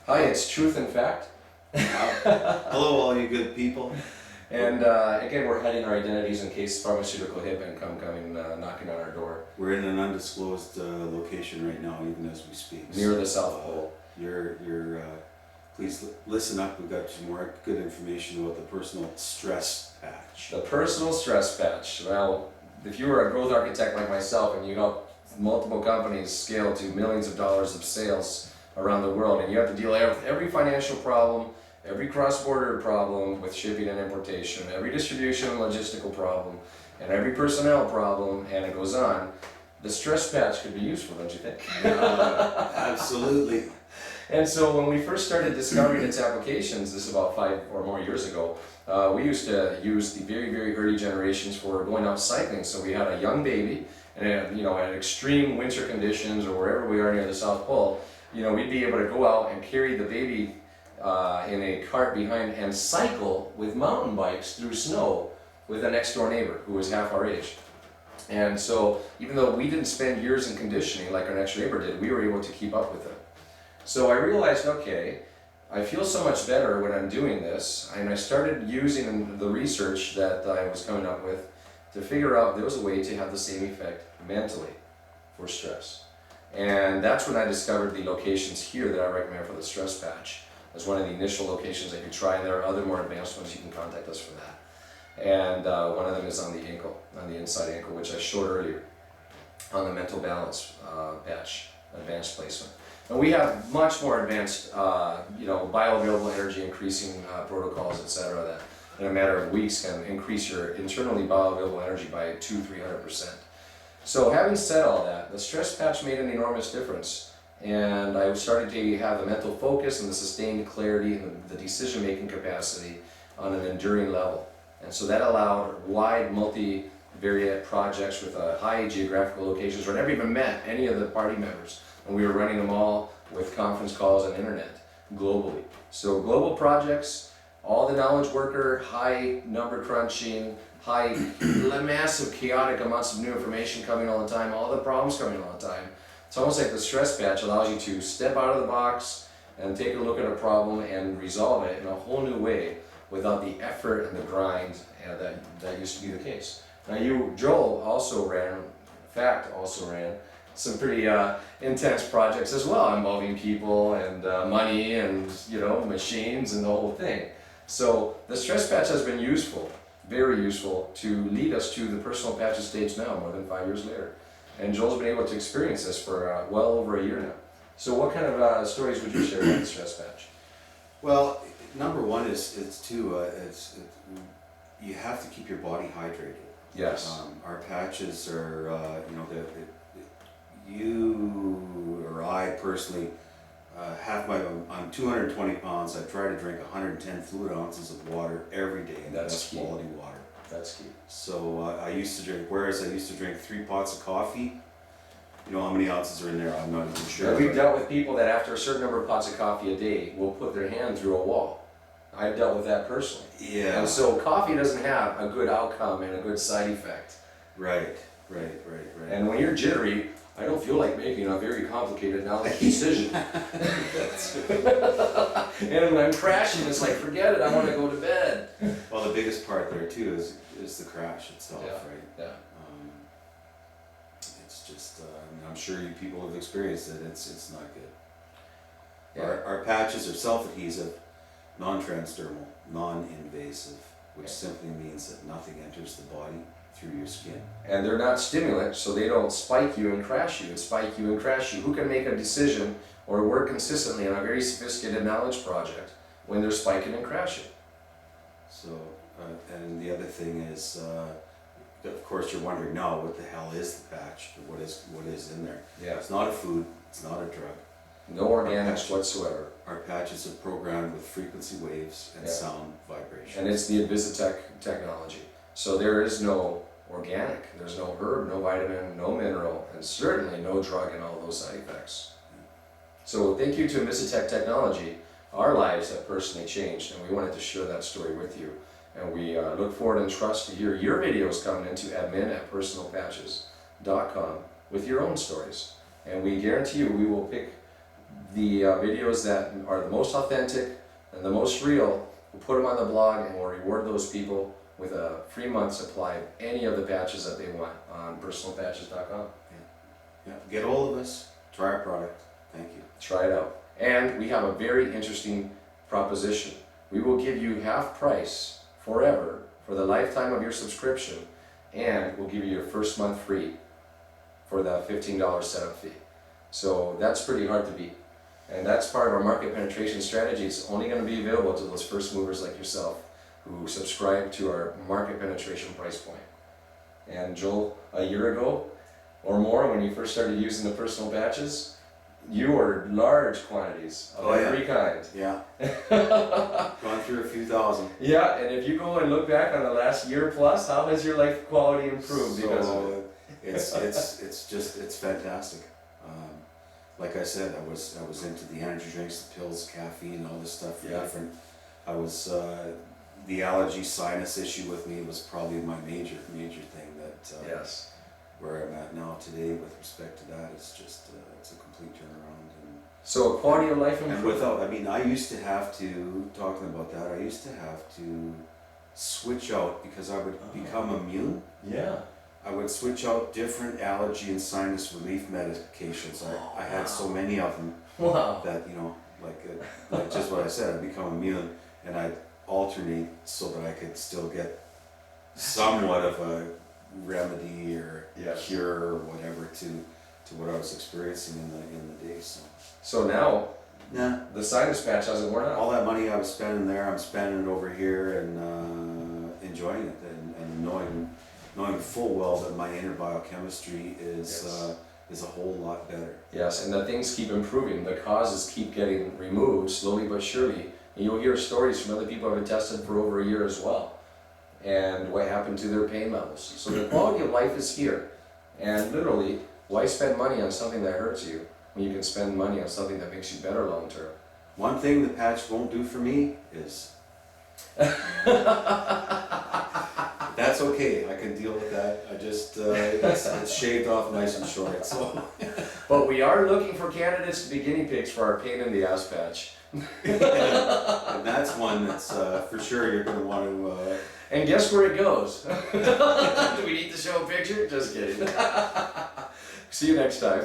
Hi, it's Truth and Fact. Hello, all you good people. And again, we're hiding our identities in case pharmaceutical hitmen coming knocking on our door. We're in an undisclosed location right now, even as we speak. Near the South Pole. Please listen up. We've got some more good information about the personal stress patch. The personal stress patch. Well, if you were a growth architect like myself and you help multiple companies scale to millions of dollars of sales around the world, and you have to deal with every financial problem, every cross-border problem with shipping and importation, every distribution and logistical problem, and every personnel problem, and it goes on, the stress patch could be useful, don't you think? Absolutely. And so when we first started discovering its applications, this is about 5 or more years ago, we used to use the very, very early generations for going out cycling. So we had a young baby, and at extreme winter conditions or wherever we are near the South Pole, we'd be able to go out and carry the baby in a cart behind and cycle with mountain bikes through snow with a next door neighbor who was half our age. And so even though we didn't spend years in conditioning like our next neighbor did, we were able to keep up with them. So I realized, okay, I feel so much better when I'm doing this, and I started using the research that I was coming up with to figure out there was a way to have the same effect mentally for stress. And that's when I discovered the locations here that I recommend for the stress patch. As one of the initial locations that you try, and there are other more advanced ones. You can contact us for that. And one of them is on the ankle, on the inside ankle, which I showed earlier, on the mental balance patch, advanced placement. And we have much more advanced, bioavailable energy increasing protocols, etc., that in a matter of weeks can increase your internally bioavailable energy by 200–300%. So having said all that, the stress patch made an enormous difference. And I started to have the mental focus and the sustained clarity and the decision-making capacity on an enduring level. And so that allowed wide multivariate projects with high geographical locations where I never even met any of the party members. And we were running them all with conference calls and internet globally. So global projects, all the knowledge worker, high number crunching, massive chaotic amounts of new information coming all the time, all the problems coming all the time. It's almost like the stress patch allows you to step out of the box and take a look at a problem and resolve it in a whole new way without the effort and the grind that used to be the case. Now Joel also ran some pretty intense projects as well, involving people and money and machines and the whole thing. So the stress patch has been useful, very useful, to lead us to the personal patches stage now, more than 5 years later. And Joel's been able to experience this for well over a year now. So what kind of stories would you share about the stress patch? Well, number one is you have to keep your body hydrated. Yes. Our patches are, you or I personally I'm 220 pounds. I try to drink 110 fluid ounces of water every day, and that's quality water. That's key. So I used to drink 3 pots of coffee. You know how many ounces are in there? I'm not even sure. Yeah, we've dealt with people that after a certain number of pots of coffee a day will put their hand through a wall. I've dealt with that personally. Yeah. And so coffee doesn't have a good outcome and a good side effect. Right. And when you're jittery, I don't feel like making a very complicated knowledge decision. And when I'm crashing, it's like, forget it, I want to go to bed. Well, the biggest part there too is the crash itself, right? Yeah. It's just, I'm sure you people have experienced it. It's not good. Yeah. Our patches are self-adhesive, non-transdermal, non-invasive, which simply means that nothing enters the body through your skin. And they're not stimulants, so they don't spike you and crash you, Who can make a decision or work consistently on a very sophisticated knowledge project when they're spiking and crashing? So, and the other thing is, of course you're wondering now, what the hell is the patch? What is in there? Yeah. It's not a food, it's not a drug. No organics whatsoever. Our patches are programmed with frequency waves and sound vibrations. And it's the Invisitech technology. So there is no organic, there's no herb, no vitamin, no mineral, and certainly no drug in all those side effects. So thank you to Invisitech technology. Our lives have personally changed, and we wanted to share that story with you. And we look forward and trust to hear your videos coming into admin@personalpatches.com with your own stories. And we guarantee you we will pick the videos that are the most authentic and the most real. We'll put them on the blog and we'll reward those people with a free month supply of any of the patches that they want on personalpatches.com. Yeah, get a hold of us. Try our product. Thank you. Try it out. And we have a very interesting proposition. We will give you half price forever for the lifetime of your subscription, and we'll give you your first month free for that $15 setup fee. So that's pretty hard to beat. And that's part of our market penetration strategy. It's only going to be available to those first movers like yourself who subscribe to our market penetration price point. And Joel, a year ago or more, when you first started using the personal patches, you ordered large quantities of every kind. Yeah. Gone through a few thousand. Yeah, and if you go and look back on the last year plus, how has your life quality improved because of it? It's fantastic. Like I said, I was into the energy drinks, the pills, caffeine, all this stuff. Yeah. Different. I was the allergy sinus issue with me was probably my major thing that. Yes. Where I'm at now today with respect to that, it's just it's a complete turnaround. And so a quality of life and improvement. I mean, I used to have to, talking about that, I used to have to switch out because I would become immune. Yeah. I would switch out different allergy and sinus relief medications. I had so many of them that, you know, like just what I said, I'd become immune and I'd alternate so that I could still get somewhat of a remedy or cure or whatever to what I was experiencing in the day. So now yeah, the sinus patch hasn't worn out. all that money I was spending there, I'm spending it over here and enjoying it and knowing full well that my inner biochemistry is a whole lot better. Yes, and that things keep improving. The causes keep getting removed slowly but surely. And you'll hear stories from other people who have been tested for over a year as well, and what happened to their pain levels. So the quality of life is here. And literally, why spend money on something that hurts you when you can spend money on something that makes you better long term? One thing the patch won't do for me is that's okay. I can deal with that. I just it's shaved off nice and short. So, but we are looking for candidates to be guinea pigs for our pain in the ass patch. and that's one that's for sure you're going to want to. And guess where it goes? Do we need to show a picture? Just kidding. See you next time.